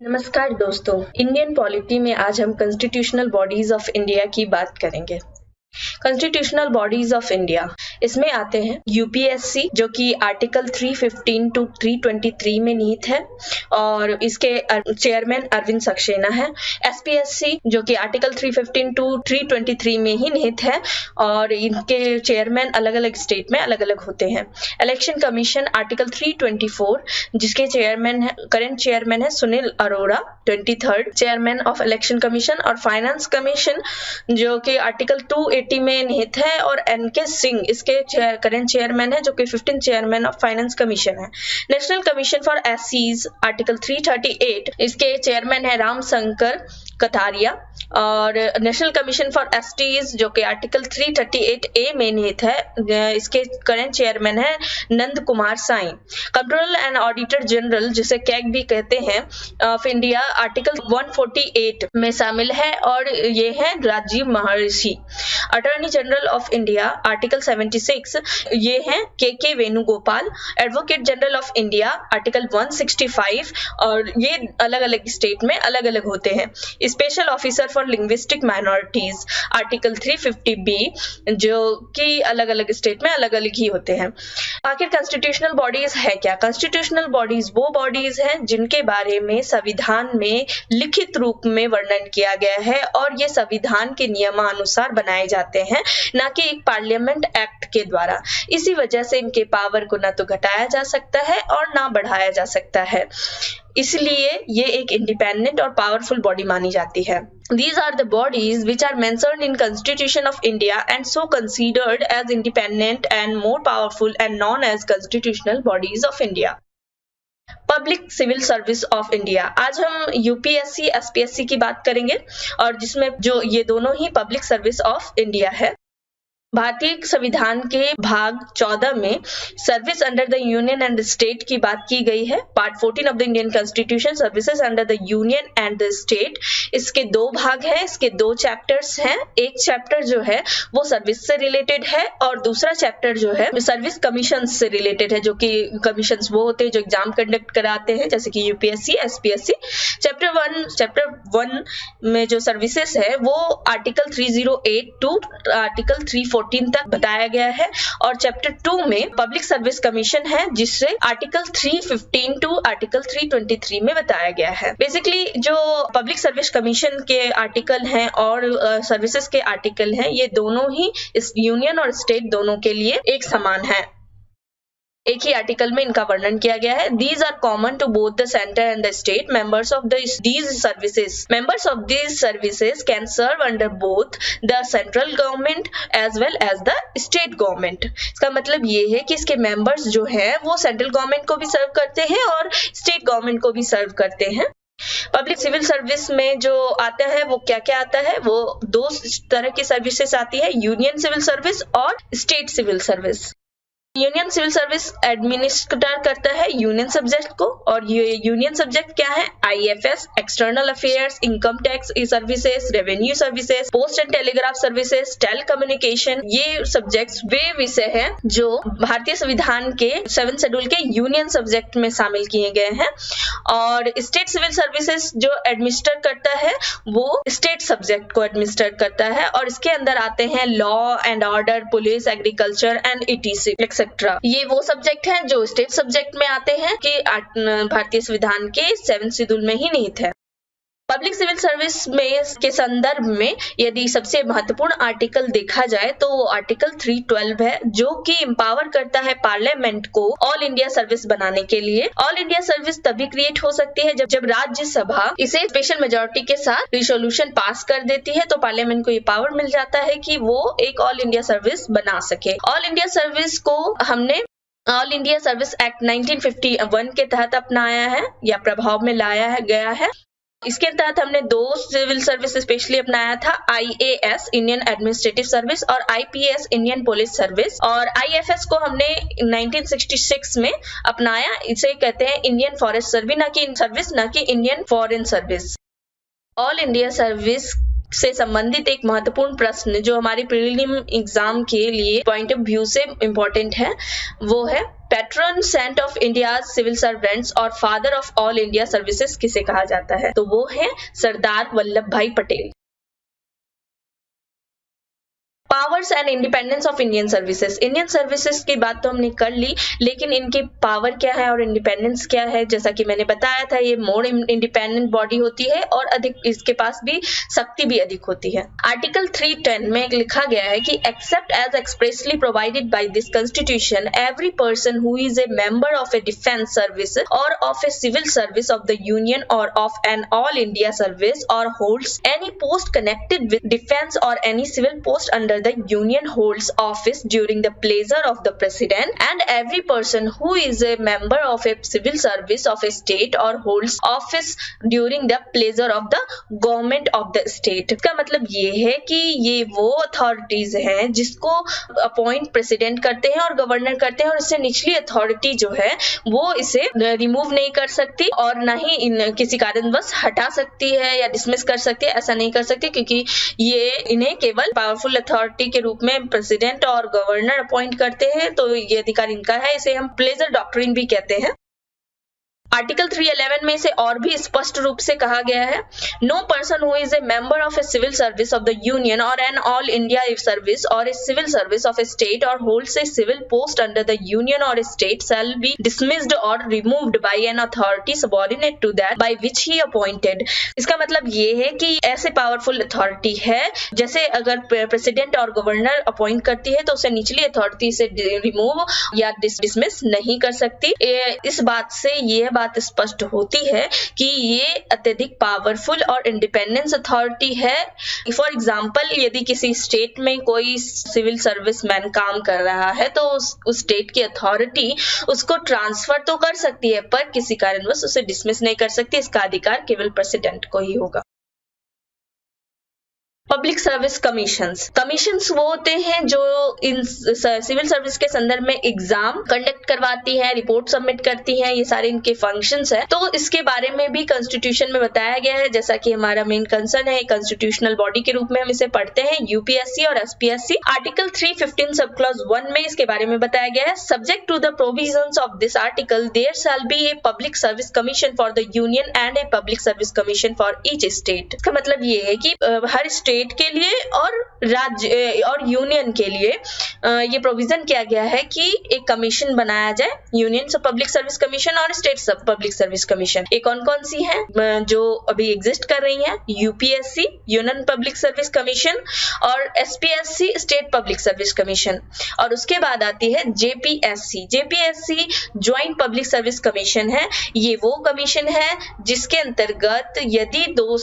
नमस्कार दोस्तों, Indian polity में आज हम कॉन्स्टिट्यूशनल बॉडीज ऑफ इंडिया की बात करेंगे। कॉन्स्टिट्यूशनल बॉडीज ऑफ इंडिया, इसमें आते हैं यूपीएससी जो कि आर्टिकल 315 टू 323 में निहित है और इसके चेयरमैन अरविंद सक्सेना है। एसपीएससी जो कि आर्टिकल 315 टू 323 में ही निहित है और इनके चेयरमैन अलग अलग स्टेट में अलग अलग होते हैं। इलेक्शन कमीशन आर्टिकल 324 जिसके चेयरमैन है, करंट चेयरमैन है Sunil Arora, 23rd chairman of election commission. और फाइनेंस कमीशन जो कि आर्टिकल 280 में निहित है और एनके सिंह इसके करंट चेयरमैन है जो कि 15th chairman of finance commission है। नेशनल कमीशन फॉर एससीज आर्टिकल 338 इसके चेयरमैन है राम शंकर कथारिया। और नेशनल कमीशन फॉर एसटीज जो कि आर्टिकल 338A में निहित है, इसके करंट चेयरमैन है Nand Kumar Sai. Controller and auditor general जिसे कैग भी कहते हैं ऑफ इंडिया आर्टिकल 148 में शामिल है और ये है राजीव महर्षि। Attorney general of India article 76 ये है के Venugopal. Advocate general of India article 165 और ये अलग अलग स्टेट में अलग अलग होते हैं। Special officer for linguistic minorities article 350B जो कि अलग अलग स्टेट में अलग अलग ही होते हैं। आखिर कॉन्स्टिट्यूशनल बॉडीज है क्या? कॉन्स्टिट्यूशनल बॉडीज वो बॉडीज हैं जिनके बारे में संविधान में लिखित रूप में वर्णन किया गया है और ये संविधान के नियमानुसार बनाए जाते हैं, ना कि एक पार्लियामेंट एक्ट के द्वारा। इसी वजह से इनके पावर को ना तो घटाया जा सकता है और ना बढ़ाया जा सकता है, इसलिए ये एक इंडिपेंडेंट और पावरफुल बॉडी मानी जाती है। These are the bodies which are mentioned in Constitution of India and so considered as independent and more powerful and known as constitutional bodies of India. Public civil service of India, आज हम UPSC SPSC की बात करेंगे और जिसमें जो ये दोनों ही पब्लिक सर्विस ऑफ इंडिया है। भारतीय संविधान के भाग 14 में service under the union and state की बात की गई है। Part 14 of the Indian constitution services under the union and the state, इसके दो भाग हैं, इसके दो चैप्टर्स हैं। एक चैप्टर जो है वो सर्विस से रिलेटेड है और दूसरा चैप्टर जो है सर्विस कमीशन से रिलेटेड है, जो कि कमीशन वो होते हैं जो एग्जाम कंडक्ट कराते हैं जैसे कि यूपीएससी एसपीएससी। चैप्टर 1 में जो सर्विसेज है वो आर्टिकल 308 टू आर्टिकल 314 तक बताया गया है और चैप्टर 2 में पब्लिक सर्विस कमीशन है जिससे आर्टिकल 315 टू आर्टिकल 323 में बताया गया है। बेसिकली जो पब्लिक सर्विस कमीशन के आर्टिकल हैं और सर्विसेज के आर्टिकल हैं, ये दोनों ही इस यूनियन और स्टेट दोनों के लिए एक समान है, एक ही आर्टिकल में इनका वर्णन किया गया है। These are common to both the center and the state. Members of these services can serve under both the central government as well as the state government. इसका मतलब ये है कि इसके मेंबर्स जो हैं वो सेंट्रल गवर्नमेंट को भी सर्व करते हैं और स्टेट गवर्नमेंट को भी सर्व करते हैं। पब्लिक सिविल सर्विस में जो आता है वो क्या क्या आता है, वो दो तरह की सर्विसेज आती है, यूनियन सिविल सर्विस और state civil service. Union civil service administrator करता है यूनियन सब्जेक्ट को और ये यूनियन सब्जेक्ट क्या है, IFS, external affairs, income tax services, revenue services, post and telegraph services, telecommunication. ये सब्जेक्ट्स वे विषय हैं जो भारतीय संविधान के 7th शेड्यूल के यूनियन सब्जेक्ट में शामिल किए गए हैं। और स्टेट सिविल सर्विसेज जो एडमिनिस्टर करता है वो स्टेट सब्जेक्ट को एडमिनिस्टर करता है और इसके अंदर आते हैं law and order, police, agriculture and etc etcetera. ये वो सब्जेक्ट हैं जो स्टेट सब्जेक्ट में आते हैं कि भारतीय संविधान के 7th शेड्यूल में ही निहित है। पब्लिक सिविल सर्विस में के संदर्भ में यदि सबसे महत्वपूर्ण आर्टिकल देखा जाए तो वो आर्टिकल 312 है जो कि एम्पावर करता है पार्लियामेंट को ऑल इंडिया सर्विस बनाने के लिए। ऑल इंडिया सर्विस तभी क्रिएट हो सकती है जब राज्यसभा इसे स्पेशल मेजोरिटी के साथ रिसोल्यूशन पास कर देती है, तो पार्लियामेंट को ये पावर मिल जाता है कि वो एक ऑल इंडिया सर्विस बना सके। ऑल इंडिया सर्विस को हमने ऑल इंडिया सर्विस एक्ट 1951 के तहत अपनाया है या प्रभाव में लाया गया है। इसके तहत हमने दो सिविल सर्विस स्पेशली अपनाया था, आईएएस इंडियन एडमिनिस्ट्रेटिव सर्विस और आईपीएस इंडियन पुलिस सर्विस। और आईएफएस को हमने 1966 में अपनाया, इसे कहते हैं इंडियन फॉरेस्ट सर्विस, ना कि Indian foreign service. All India service से संबंधित एक महत्वपूर्ण प्रश्न जो हमारे प्रीलिम एग्जाम के लिए पॉइंट ऑफ व्यू से इम्पोर्टेंट है, वो है patron saint of India civil servants और father of all India services किसे कहा जाता है? तो वो है सरदार वल्लभ भाई Patel. Powers and independence of Indian services. Indian services की बात तो हमने कर ली, लेकिन इनकी पावर क्या है और इंडिपेंडेंस क्या है? जैसा कि मैंने बताया था, ये मोर इंडिपेंडेंट बॉडी होती है और अधिक इसके पास भी शक्ति भी अधिक होती है। आर्टिकल 310 में लिखा गया है कि except as expressly provided by this constitution every person who is a member of a defence service or of a civil service of the union or of an all India service or holds any post connected with defence or any civil post under the union holds office during the pleasure of the president, and every person who is a member of a civil service of a state or holds office during the pleasure of the government of the state। इसका मतलब ये है कि ये वो authorities हैं जिसको appoint president करते हैं और गवर्नर करते हैं, और इससे निचली अथॉरिटी जो है वो इसे रिमूव नहीं कर सकती और ना ही किसी कारणवश हटा सकती है या डिसमिस कर सकती है। ऐसा नहीं कर सकती क्योंकि ये इन्हें केवल पावरफुल अथॉरिटी के रूप में प्रेसिडेंट और गवर्नर अपॉइंट करते हैं, तो ये अधिकार इनका है। इसे हम प्लेजर डॉक्ट्रिन भी कहते हैं। आर्टिकल 311 में से और भी स्पष्ट रूप से कहा गया है, no person who is a member of a civil service of the union or an all India service or a civil service of a state or holds a civil post under the union or state shall be dismissed or removed by an authority subordinate to that by which he appointed. इसका मतलब ये है कि ऐसे powerful authority है, जैसे अगर president और गवर्नर अपॉइंट करती है तो उसे निचली अथॉरिटी से रिमूव या डिसमिस नहीं कर सकती। इस बात से ये बात स्पष्ट होती है कि ये अत्यधिक पावरफुल और इंडिपेंडेंस अथॉरिटी है। फॉर एग्जांपल, यदि किसी स्टेट में कोई सिविल सर्विसमैन काम कर रहा है तो उस स्टेट की अथॉरिटी उसको ट्रांसफर तो कर सकती है, पर किसी कारणवश उसे डिसमिस नहीं कर सकती। इसका अधिकार केवल प्रेसिडेंट को ही होगा। पब्लिक सर्विस कमीशंस वो होते हैं जो इन सिविल सर्विस के संदर्भ में एग्जाम कंडक्ट करवाती हैं, रिपोर्ट सबमिट करती हैं, ये सारे इनके फंक्शंस हैं। तो इसके बारे में भी कॉन्स्टिट्यूशन में बताया गया है, जैसा कि हमारा मेन कंसर्न है कॉन्स्टिट्यूशनल बॉडी के रूप में हम इसे पढ़ते हैं, यूपीएससी और एसपीएससी। आर्टिकल 315 सब क्लॉज 1 में इसके बारे में बताया गया है, subject to the provisions of this article there shall be a public service commission for the union and a public service commission for each state. इसका मतलब ये है कि हर स्टेट के लिए और राज्य और यूनियन के लिए ये प्रोविजन किया गया है कि एक कमीशन बनाया जाए, यूनियन पब्लिक सर्विस कमीशन और स्टेट पब्लिक सर्विस कमीशन। ये कौन कौन सी है जो अभी एग्जिस्ट कर रही हैं? UPSC union public service commission और SPSC state public service commission. और उसके बाद आती है JPSC joint public service commission है। ये वो कमीशन है जिसके अंतर्गत यदि दो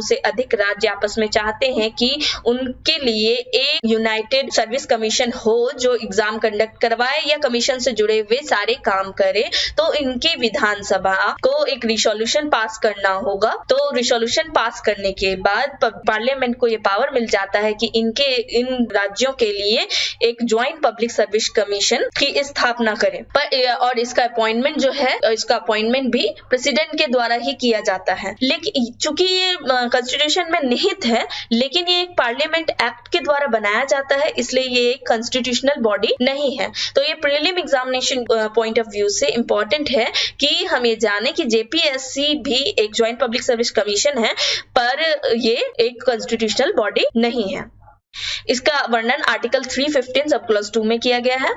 से अधिक राज्य आपस में चाहते हैं कि उनके लिए एक यूनाइटेड सर्विस कमीशन हो जो एग्जाम कंडक्ट करवाए या कमीशन से जुड़े हुए सारे काम करे, तो इनकी विधानसभा को एक रिसोल्यूशन पास करना होगा। तो रिसोल्यूशन पास करने के बाद पार्लियामेंट को ये पावर मिल जाता है कि इन राज्यों के लिए एक ज्वाइंट पब्लिक सर्विस कमीशन की स्थापना करें। और इसका अपॉइंटमेंट जो है, इसका अपॉइंटमेंट भी प्रेसिडेंट के द्वारा ही किया जाता है। लेकिन चूंकि ये कॉन्स्टिट्यूशन में निहित है, लेकिन ये एक पार्लियामेंट एक्ट के द्वारा बनाया जाता है, इसलिए ये एक कॉन्स्टिट्यूशनल बॉडी नहीं है। तो ये prelim examination point of view से इंपॉर्टेंट है कि हम ये जाने कि जेपीएससी भी एक ज्वाइंट पब्लिक सर्विस कमीशन है, पर ये एक कॉन्स्टिट्यूशनल बॉडी नहीं है। इसका वर्णन आर्टिकल 315 सब क्लॉज 2 में किया गया है।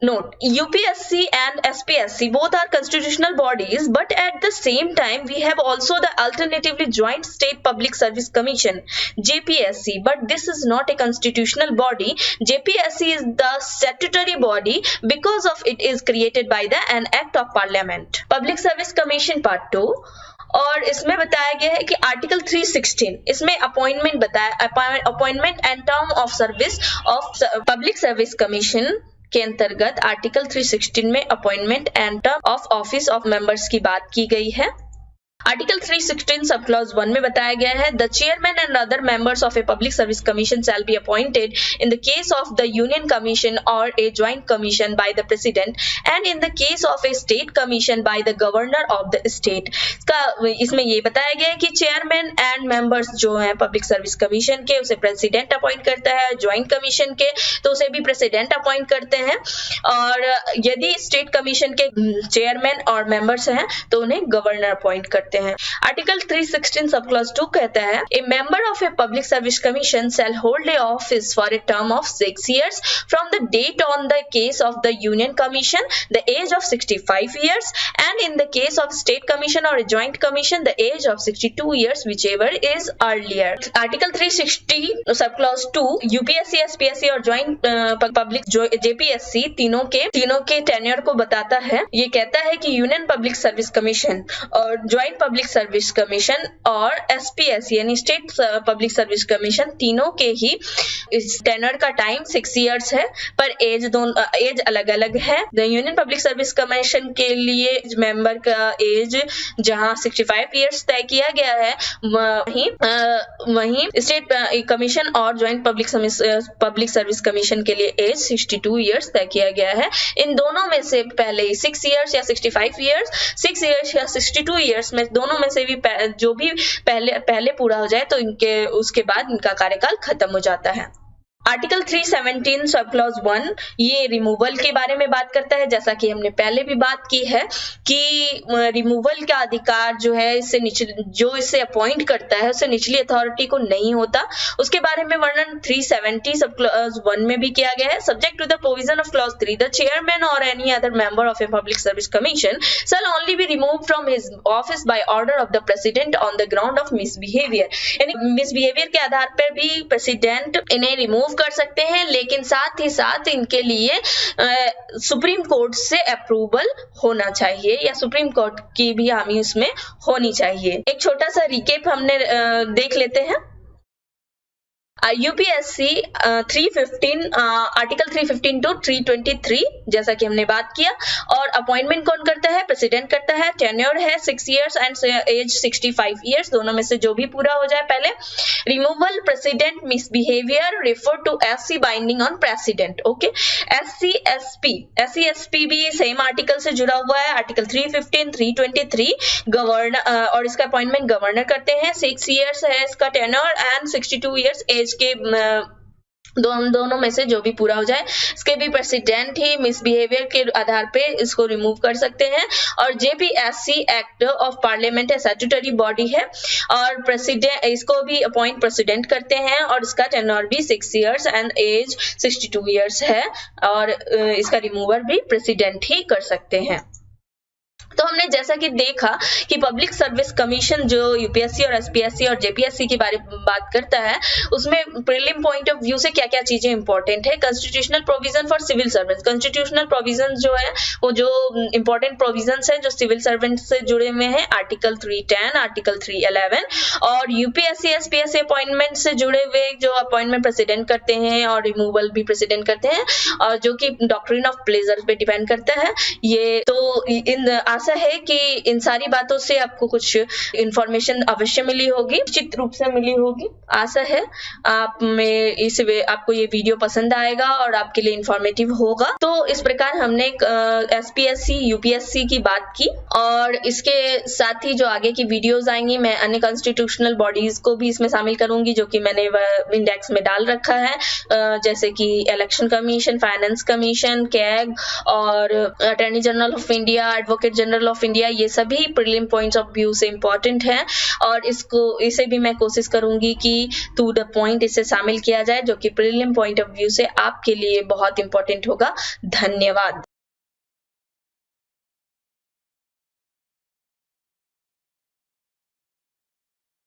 Note, UPSC and SPSC both are constitutional bodies, but at the same time we have also the alternatively Joint State Public Service Commission, JPSC, but this is not a constitutional body. JPSC is the statutory body because of it is created by an act of parliament. Public Service Commission Part 2 और इसमें बताया गया है कि article 316 इसमें appointment बताया, appointment and term of service of public service commission के अंतर्गत आर्टिकल 316 में appointment and term of office of members की बात की गई है। आर्टिकल 316 सब क्लॉज 1 में बताया गया है, the chairman and other members of a public service commission shall be appointed in the case of the union commission or a joint commission by the president and in the case of a state commission by the governor of the state. इसमें ये बताया गया है कि chairman and members जो है public service commission के, उसे प्रेसिडेंट अपॉइंट करता है, ज्वाइंट कमीशन के तो उसे भी प्रेसिडेंट अपॉइंट करते हैं, और यदि स्टेट कमीशन के चेयरमैन और मेंबर्स हैं तो उन्हें गवर्नर अपॉइंट करते हैं। आर्टिकल 316 सब क्लॉज 2 कहता है, a member of a public service commission shall hold a office for a term of 6 years from the date on the case of the union commission the age of 65 years and in the case of state commission or joint commission the age of 62 years whichever is earlier। Article 360 sub clause 2 UPSC, SPSC और joint public JPSC तीनों के tenure को बताता है। ये कहता है कि union public service commission or joint public service commission और एसपीएससी यानी स्टेट पब्लिक सर्विस कमीशन तीनों के ही इस टेन्योर का टाइम 6 years है, पर एज अलग अलग है। The union public service commission के लिए मेंबर का एज जहां 65 years तय किया गया है, वहीं state commission or joint public service commission के लिए एज 62 years तय किया गया है। इन दोनों में से पहले 6 years या 65 years, 6 years या 62 years में दोनों में से भी जो भी पहले पूरा हो जाए तो उसके बाद इनका कार्यकाल खत्म हो जाता है। आर्टिकल 317 सब क्लॉज 1 ये रिमूवल के बारे में बात करता है। जैसा कि हमने पहले भी बात की है कि रिमूवल का अधिकार जो है इसे अपॉइंट करता है उसे निचली अथॉरिटी को नहीं होता। उसके बारे में वर्णन 370 सब क्लॉज 1 में भी किया गया है। Subject to the provision of clause 3 the chairman or any other member of a public service commission shall only be remove from his office by order of the president on the ground of misbehaviour. यानी misbehaviour के आधार पर भी president इन्हें remove कर सकते हैं, लेकिन साथ ही साथ इनके लिए सुप्रीम कोर्ट से अप्रूवल होना चाहिए या सुप्रीम कोर्ट की भी हामी उसमें होनी चाहिए। एक छोटा सा रिकेप हमने देख लेते हैं। यूपीएससी 315 आर्टिकल 315 टू 323 जैसा कि हमने बात किया, और अपॉइंटमेंट कौन करता है? प्रेसिडेंट करता है। टेन्योर है 6 years एंड एज 65 years, दोनों में से जो भी पूरा हो जाए पहले। Removal president misbehaviour refer to SC binding on president. Okay, SC SP भी सेम आर्टिकल से जुड़ा हुआ है। आर्टिकल 315 323 गवर्नर और इसका अपॉइंटमेंट गवर्नर करते हैं। 6 years है इसका टेन्योर एंड 62 years एज के दोनों में से जो भी पूरा हो जाए। इसके भी प्रेसिडेंट ही मिसबिहेवियर के आधार पे इसको रिमूव कर सकते हैं। और जेपीएससी एक्ट ऑफ पार्लियामेंट है, स्टैट्यूटरी बॉडी है, और प्रेसिडेंट इसको भी अपॉइंट प्रेसिडेंट करते हैं, और इसका टेन्योर भी 6 years एंड एज 62 years है, और इसका रिमूवर भी प्रेसिडेंट ही कर सकते हैं। तो हमने जैसा कि देखा कि पब्लिक सर्विस कमीशन जो यूपीएससी और एसपीएससी और जेपीएससी के बारे में बात करता है, उसमें प्रीलिम पॉइंट ऑफ व्यू से क्या क्या चीजें इंपॉर्टेंट है। Constitutional provision for civil servants, constitutional provision जो है वो जो इंपॉर्टेंट प्रोविजन है जो सिविल सर्वेंट से जुड़े हुए हैं, आर्टिकल 310, आर्टिकल 311, और यूपीएससी एसपीएससी अपॉइंटमेंट से जुड़े हुए जो अपॉइंटमेंट प्रेसिडेंट करते हैं और रिमूवल भी प्रेसिडेंट करते हैं, और जो कि डॉक्ट्रिन ऑफ प्लेजर पे डिपेंड करता है। ये तो इन आशा है कि इन सारी बातों से आपको कुछ इंफॉर्मेशन अवश्य मिली होगी, निश्चित रूप से मिली होगी। आशा है आपको ये वीडियो पसंद आएगा और आपके लिए इंफॉर्मेटिव होगा। तो इस प्रकार हमने एसपीएससी यूपीएससी की बात की, और इसके साथ ही जो आगे की वीडियोस आएंगी मैं अन्य कॉन्स्टिट्यूशनल बॉडीज को भी इसमें शामिल करूंगी, जो कि मैंने इंडेक्स में डाल रखा है, जैसे कि election commission, finance commission, CAG और attorney general of India, advocate general of India. ये सभी प्रीलिम पॉइंट्स ऑफ व्यू से इंपॉर्टेंट है, और इसे भी मैं कोशिश करूंगी कि टू द पॉइंट इसे शामिल किया जाए, जो कि प्रीलिम पॉइंट ऑफ व्यू से आपके लिए बहुत इंपॉर्टेंट होगा। धन्यवाद।